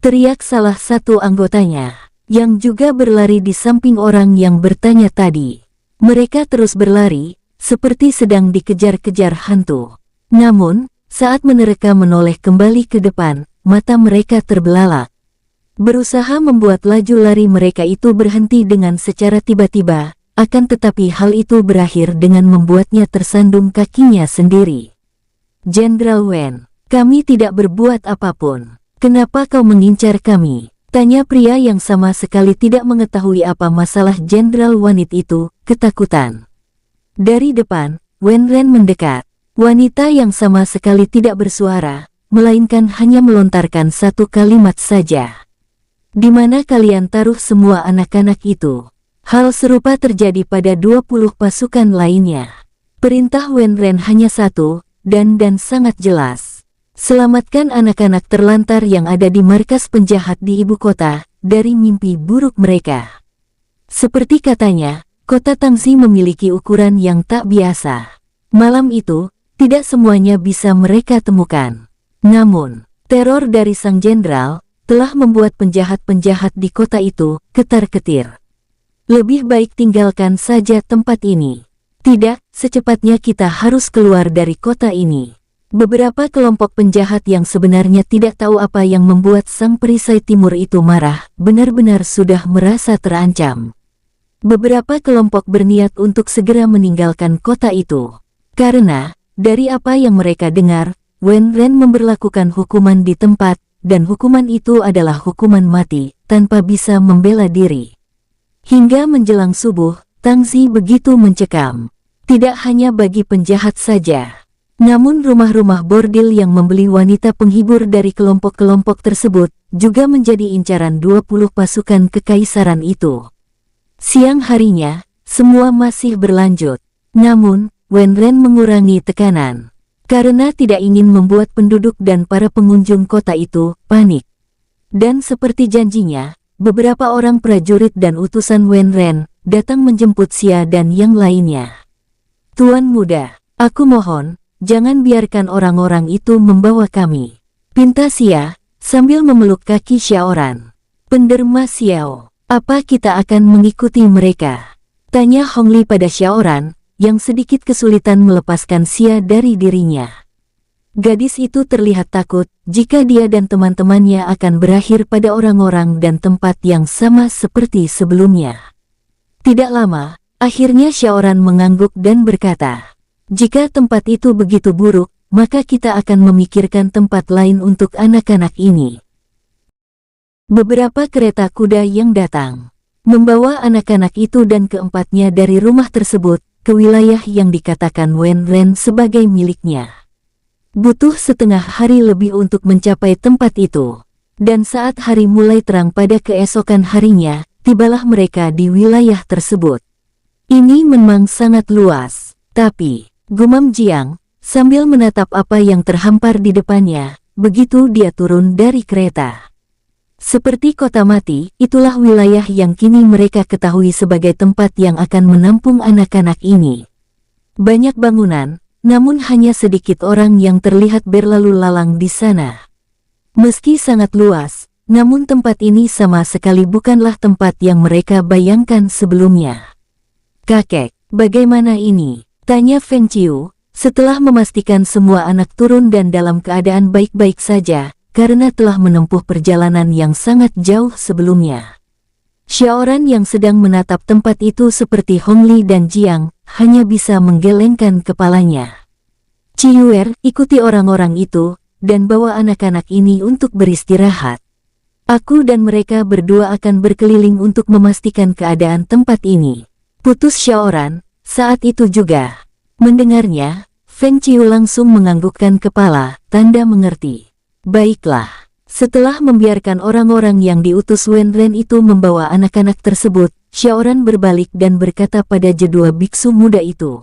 Teriak salah satu anggotanya, yang juga berlari di samping orang yang bertanya tadi. Mereka terus berlari, seperti sedang dikejar-kejar hantu. Namun, saat mereka menoleh kembali ke depan, mata mereka terbelalak. Berusaha membuat laju lari mereka itu berhenti dengan secara tiba-tiba, akan tetapi hal itu berakhir dengan membuatnya tersandung kakinya sendiri. Jenderal Wen, kami tidak berbuat apapun. Kenapa kau mengincar kami? Tanya pria yang sama sekali tidak mengetahui apa masalah Jenderal Wanit itu, ketakutan. Dari depan, Wenren mendekat. Wanita yang sama sekali tidak bersuara, melainkan hanya melontarkan satu kalimat saja. Di mana kalian taruh semua anak-anak itu? Hal serupa terjadi pada 20 pasukan lainnya. Perintah Wenren hanya satu, dan sangat jelas. Selamatkan anak-anak terlantar yang ada di markas penjahat di ibu kota, dari mimpi buruk mereka. Seperti katanya, kota Tangxi memiliki ukuran yang tak biasa. Malam itu, tidak semuanya bisa mereka temukan. Namun, teror dari sang jenderal telah membuat penjahat-penjahat di kota itu ketar-ketir. Lebih baik tinggalkan saja tempat ini. Tidak, secepatnya kita harus keluar dari kota ini. Beberapa kelompok penjahat yang sebenarnya tidak tahu apa yang membuat sang perisai timur itu marah, benar-benar sudah merasa terancam. Beberapa kelompok berniat untuk segera meninggalkan kota itu. Karena, dari apa yang mereka dengar, Wenren memberlakukan hukuman di tempat, dan hukuman itu adalah hukuman mati, tanpa bisa membela diri. Hingga menjelang subuh, Tangxi begitu mencekam. Tidak hanya bagi penjahat saja. Namun rumah-rumah bordil yang membeli wanita penghibur dari kelompok-kelompok tersebut, juga menjadi incaran 20 pasukan kekaisaran itu. Siang harinya, semua masih berlanjut. Namun, Wenren mengurangi tekanan. Karena tidak ingin membuat penduduk dan para pengunjung kota itu panik. Dan seperti janjinya, beberapa orang prajurit dan utusan Wenren datang menjemput Xia dan yang lainnya. Tuan muda, aku mohon, jangan biarkan orang-orang itu membawa kami. Pinta Xia, sambil memeluk kaki Xiaoran. Penderma Xiao, apa kita akan mengikuti mereka? Tanya Hongli pada Xiaoran, yang sedikit kesulitan melepaskan Xia dari dirinya. Gadis itu terlihat takut jika dia dan teman-temannya akan berakhir pada orang-orang dan tempat yang sama seperti sebelumnya. Tidak lama, akhirnya Xiaoran mengangguk dan berkata, jika tempat itu begitu buruk, maka kita akan memikirkan tempat lain untuk anak-anak ini. Beberapa kereta kuda yang datang, membawa anak-anak itu dan keempatnya dari rumah tersebut, ke wilayah yang dikatakan Wenren sebagai miliknya. Butuh setengah hari lebih untuk mencapai tempat itu. Dan saat hari mulai terang pada keesokan harinya, tibalah mereka di wilayah tersebut. Ini memang sangat luas, tapi, gumam Jiang, sambil menatap apa yang terhampar di depannya, begitu dia turun dari kereta. Seperti kota mati, itulah wilayah yang kini mereka ketahui sebagai tempat yang akan menampung anak-anak ini. Banyak bangunan, namun hanya sedikit orang yang terlihat berlalu lalang di sana. Meski sangat luas, namun tempat ini sama sekali bukanlah tempat yang mereka bayangkan sebelumnya. Kakek, bagaimana ini? Tanya Feng Qiu, setelah memastikan semua anak turun dan dalam keadaan baik-baik saja, karena telah menempuh perjalanan yang sangat jauh sebelumnya. Xiaoran yang sedang menatap tempat itu seperti Hongli dan Jiang, hanya bisa menggelengkan kepalanya. Ciyuer, ikuti orang-orang itu, dan bawa anak-anak ini untuk beristirahat. Aku dan mereka berdua akan berkeliling untuk memastikan keadaan tempat ini. Putus Xiaoran, saat itu juga. Mendengarnya, Feng Qiu langsung menganggukkan kepala, tanda mengerti. Baiklah. Setelah membiarkan orang-orang yang diutus Wen Ren itu membawa anak-anak tersebut, Xiaoran berbalik dan berkata pada kedua biksu muda itu.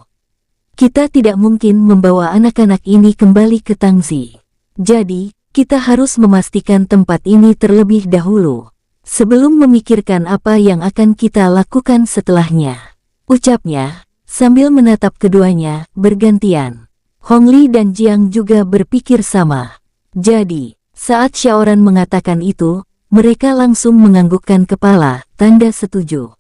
Kita tidak mungkin membawa anak-anak ini kembali ke Tangxi. Jadi, kita harus memastikan tempat ini terlebih dahulu. Sebelum memikirkan apa yang akan kita lakukan setelahnya. Ucapnya, sambil menatap keduanya, bergantian. Hongli dan Jiang juga berpikir sama. Jadi, saat Xiaoran mengatakan itu, mereka langsung menganggukkan kepala, tanda setuju.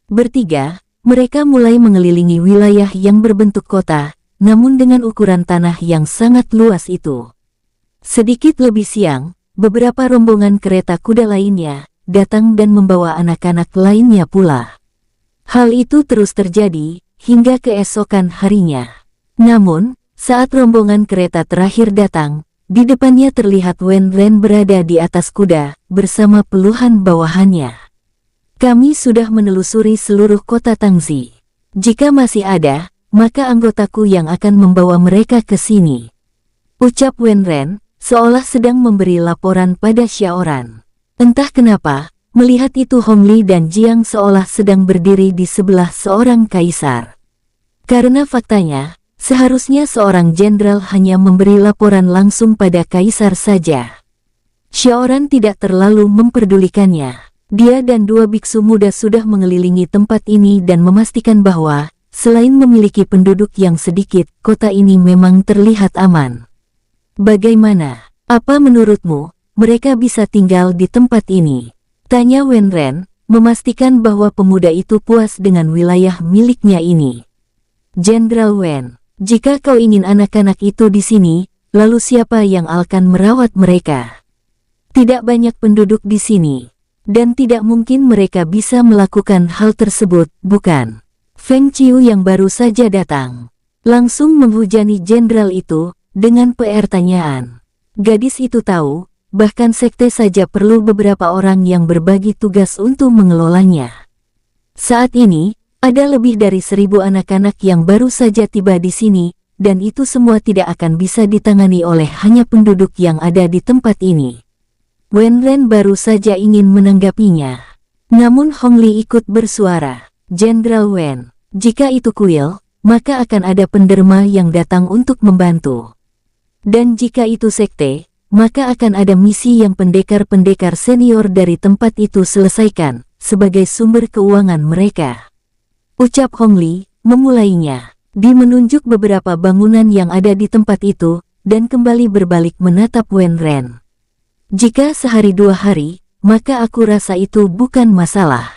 Bertiga, mereka mulai mengelilingi wilayah yang berbentuk kota, namun dengan ukuran tanah yang sangat luas itu. Sedikit lebih siang, beberapa rombongan kereta kuda lainnya datang dan membawa anak-anak lainnya pula. Hal itu terus terjadi hingga keesokan harinya. Namun, saat rombongan kereta terakhir datang, di depannya terlihat Wen Ren berada di atas kuda, bersama puluhan bawahannya. Kami sudah menelusuri seluruh kota Tangxi. Jika masih ada, maka anggotaku yang akan membawa mereka ke sini. Ucap Wen Ren, seolah sedang memberi laporan pada Xiaoran. Entah kenapa, melihat itu Hongli dan Jiang seolah sedang berdiri di sebelah seorang kaisar. Karena faktanya, seharusnya seorang jenderal hanya memberi laporan langsung pada kaisar saja. Xiaoran tidak terlalu memperdulikannya. Dia dan dua biksu muda sudah mengelilingi tempat ini dan memastikan bahwa, selain memiliki penduduk yang sedikit, kota ini memang terlihat aman. Bagaimana? Apa menurutmu, mereka bisa tinggal di tempat ini? Tanya Wen Ren, memastikan bahwa pemuda itu puas dengan wilayah miliknya ini. Jenderal Wen. Jika kau ingin anak-anak itu di sini, lalu siapa yang akan merawat mereka? Tidak banyak penduduk di sini, dan tidak mungkin mereka bisa melakukan hal tersebut, bukan? Feng Qiu yang baru saja datang, langsung menghujani jenderal itu, dengan pertanyaan. Gadis itu tahu, bahkan sekte saja perlu beberapa orang yang berbagi tugas untuk mengelolanya. Saat ini, ada lebih dari 1000 anak-anak yang baru saja tiba di sini, dan itu semua tidak akan bisa ditangani oleh hanya penduduk yang ada di tempat ini. Wen Ren baru saja ingin menanggapinya. Namun Hongli ikut bersuara. Jenderal Wen, jika itu kuil, maka akan ada penderma yang datang untuk membantu. Dan jika itu sekte, maka akan ada misi yang pendekar-pendekar senior dari tempat itu selesaikan, sebagai sumber keuangan mereka. Ucap Hongli, memulainya. Dia menunjuk beberapa bangunan yang ada di tempat itu, dan kembali berbalik menatap Wen Ren. Jika sehari 2 hari, maka aku rasa itu bukan masalah.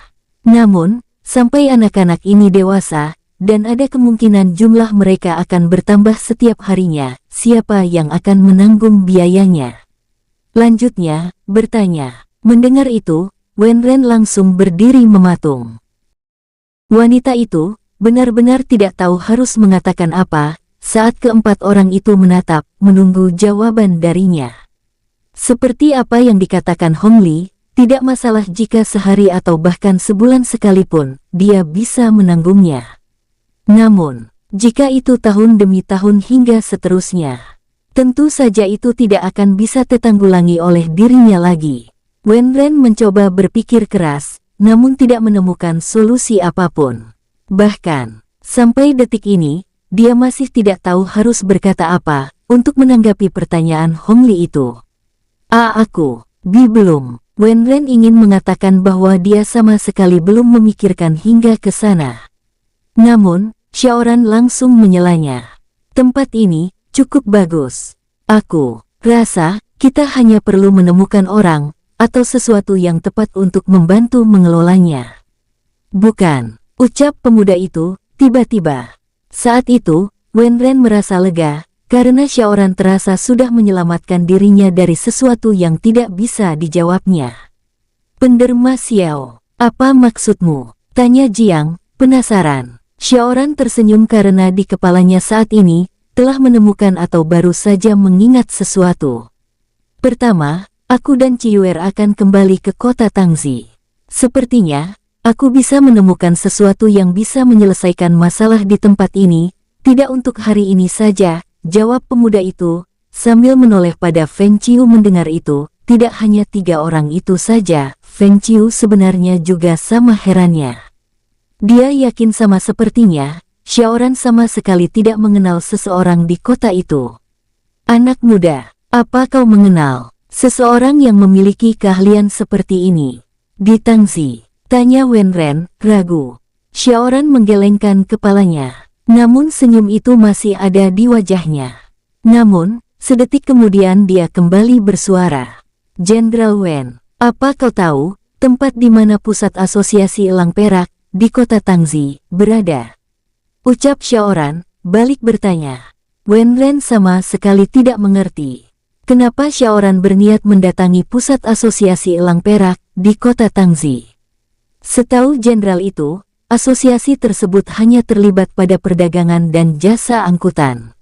Namun, sampai anak-anak ini dewasa, dan ada kemungkinan jumlah mereka akan bertambah setiap harinya, siapa yang akan menanggung biayanya? Lanjutnya, bertanya. Mendengar itu, Wen Ren langsung berdiri mematung. Wanita itu benar-benar tidak tahu harus mengatakan apa saat keempat orang itu menatap, menunggu jawaban darinya. Seperti apa yang dikatakan Hongli, tidak masalah jika sehari atau bahkan sebulan sekalipun, dia bisa menanggungnya. Namun, jika itu tahun demi tahun hingga seterusnya, tentu saja itu tidak akan bisa tertanggulangi oleh dirinya lagi. Wen Ren mencoba berpikir keras, namun tidak menemukan solusi apapun. Bahkan, sampai detik ini, dia masih tidak tahu harus berkata apa untuk menanggapi pertanyaan Hongli itu. Aku, belum. Wen Ren ingin mengatakan bahwa dia sama sekali belum memikirkan hingga ke sana. Namun, Xiaoran langsung menyelanya. Tempat ini cukup bagus. Aku rasa kita hanya perlu menemukan orang atau sesuatu yang tepat untuk membantu mengelolanya. Bukan, ucap pemuda itu, tiba-tiba. Saat itu, Wen Ren merasa lega, karena Xiaoran terasa sudah menyelamatkan dirinya dari sesuatu yang tidak bisa dijawabnya. Penderma Xiao, Apa maksudmu? Tanya Jiang, penasaran. Xiaoran tersenyum karena di kepalanya saat ini telah menemukan atau baru saja mengingat sesuatu. Pertama, aku dan Ciwer akan kembali ke kota Tangzi. Sepertinya, aku bisa menemukan sesuatu yang bisa menyelesaikan masalah di tempat ini, tidak untuk hari ini saja, jawab pemuda itu, sambil menoleh pada Feng Qiu. Mendengar itu, tidak hanya 3 orang itu saja, Feng Qiu sebenarnya juga sama herannya. Dia yakin sama sepertinya, Xiaoran sama sekali tidak mengenal seseorang di kota itu. Anak muda, apa kau mengenal seseorang yang memiliki keahlian seperti ini di Tangzi? Tanya Wenren, ragu. Xiaoran menggelengkan kepalanya, namun senyum itu masih ada di wajahnya. Namun, sedetik kemudian dia kembali bersuara. Jenderal Wen, apa kau tahu tempat di mana pusat asosiasi elang perak di kota Tangzi berada? Ucap Xiaoran, balik bertanya. Wenren sama sekali tidak mengerti. Kenapa Xiaoran berniat mendatangi pusat asosiasi elang perak di kota Tangzi? Setahu jenderal itu, asosiasi tersebut hanya terlibat pada perdagangan dan jasa angkutan.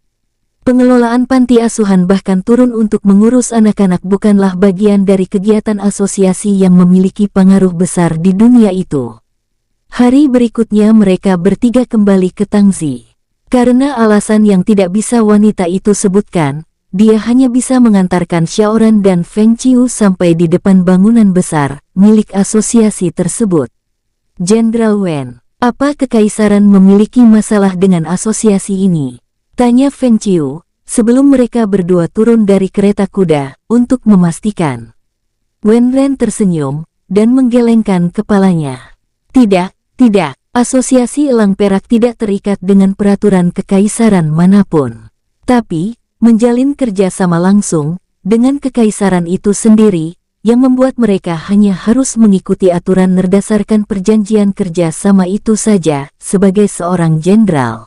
Pengelolaan panti asuhan bahkan turun untuk mengurus anak-anak bukanlah bagian dari kegiatan asosiasi yang memiliki pengaruh besar di dunia itu. Hari berikutnya mereka bertiga kembali ke Tangzi. Karena alasan yang tidak bisa wanita itu sebutkan, dia hanya bisa mengantarkan Xiaoran dan Feng Qiu sampai di depan bangunan besar milik asosiasi tersebut. Jenderal Wen, apa kekaisaran memiliki masalah dengan asosiasi ini? Tanya Feng Qiu, sebelum mereka berdua turun dari kereta kuda untuk memastikan. Wenren tersenyum dan menggelengkan kepalanya. Tidak, asosiasi elang perak tidak terikat dengan peraturan kekaisaran manapun. Tapi, menjalin kerjasama langsung dengan kekaisaran itu sendiri, yang membuat mereka hanya harus mengikuti aturan berdasarkan perjanjian kerjasama itu saja. Sebagai seorang jenderal,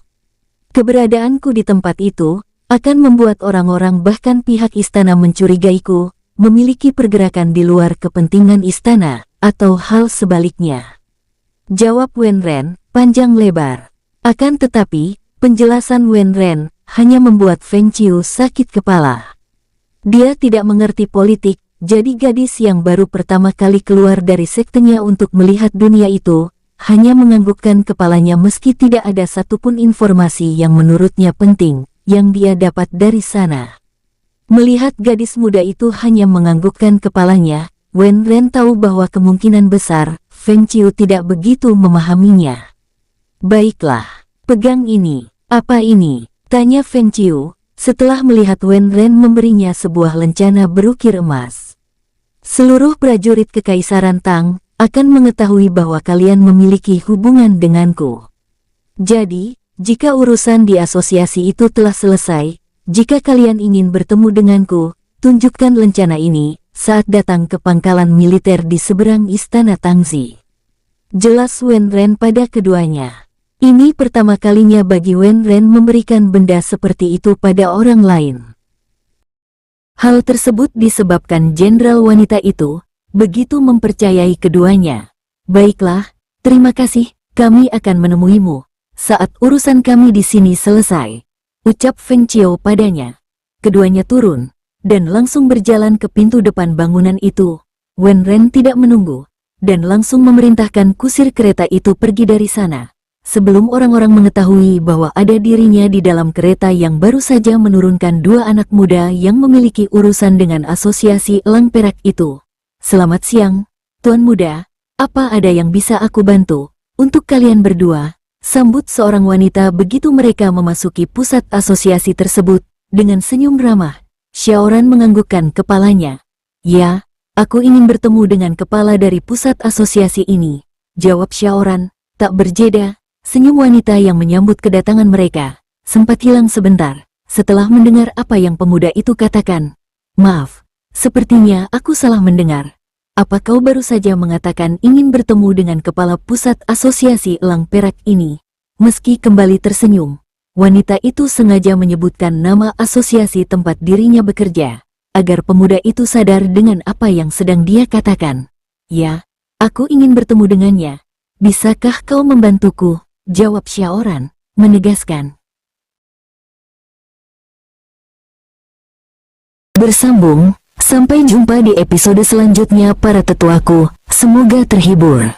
keberadaanku di tempat itu akan membuat orang-orang bahkan pihak istana mencurigaiku, memiliki pergerakan di luar kepentingan istana, atau hal sebaliknya. Jawab Wenren, panjang lebar. Akan tetapi, penjelasan Wenren hanya membuat Feng Qiu sakit kepala. Dia tidak mengerti politik, jadi gadis yang baru pertama kali keluar dari sektenya untuk melihat dunia itu, hanya menganggukkan kepalanya meski tidak ada satupun informasi yang menurutnya penting yang dia dapat dari sana. Melihat gadis muda itu hanya menganggukkan kepalanya, Wenren tahu bahwa kemungkinan besar Feng Qiu tidak begitu memahaminya. Baiklah, pegang ini. Apa ini? Tanya Feng Qiu, setelah melihat Wenren memberinya sebuah lencana berukir emas. Seluruh prajurit kekaisaran Tang akan mengetahui bahwa kalian memiliki hubungan denganku. Jadi, jika urusan di asosiasi itu telah selesai, jika kalian ingin bertemu denganku, tunjukkan lencana ini saat datang ke pangkalan militer di seberang istana Tangzi. Jelas Wenren pada keduanya. Ini pertama kalinya bagi Wenren memberikan benda seperti itu pada orang lain. Hal tersebut disebabkan jenderal wanita itu begitu mempercayai keduanya. Baiklah, terima kasih, kami akan menemuimu saat urusan kami di sini selesai, ucap Feng Qiu padanya. Keduanya turun dan langsung berjalan ke pintu depan bangunan itu. Wenren tidak menunggu dan langsung memerintahkan kusir kereta itu pergi dari sana, sebelum orang-orang mengetahui bahwa ada dirinya di dalam kereta yang baru saja menurunkan 2 anak muda yang memiliki urusan dengan asosiasi elang perak itu. Selamat siang, Tuan Muda, apa ada yang bisa aku bantu untuk kalian berdua? Sambut seorang wanita begitu mereka memasuki pusat asosiasi tersebut, dengan senyum ramah. Xiaoran menganggukkan kepalanya. Ya, aku ingin bertemu dengan kepala dari pusat asosiasi ini, jawab Xiaoran, tak berjeda. Senyum wanita yang menyambut kedatangan mereka sempat hilang sebentar setelah mendengar apa yang pemuda itu katakan. Maaf, sepertinya aku salah mendengar. Apa kau baru saja mengatakan ingin bertemu dengan kepala pusat asosiasi elang perak ini? Meski kembali tersenyum, wanita itu sengaja menyebutkan nama asosiasi tempat dirinya bekerja, agar pemuda itu sadar dengan apa yang sedang dia katakan. Ya, Aku ingin bertemu dengannya. Bisakah kau membantuku? Jawab Xiaoran, menegaskan. Bersambung, sampai jumpa di episode selanjutnya para tetuaku, semoga terhibur.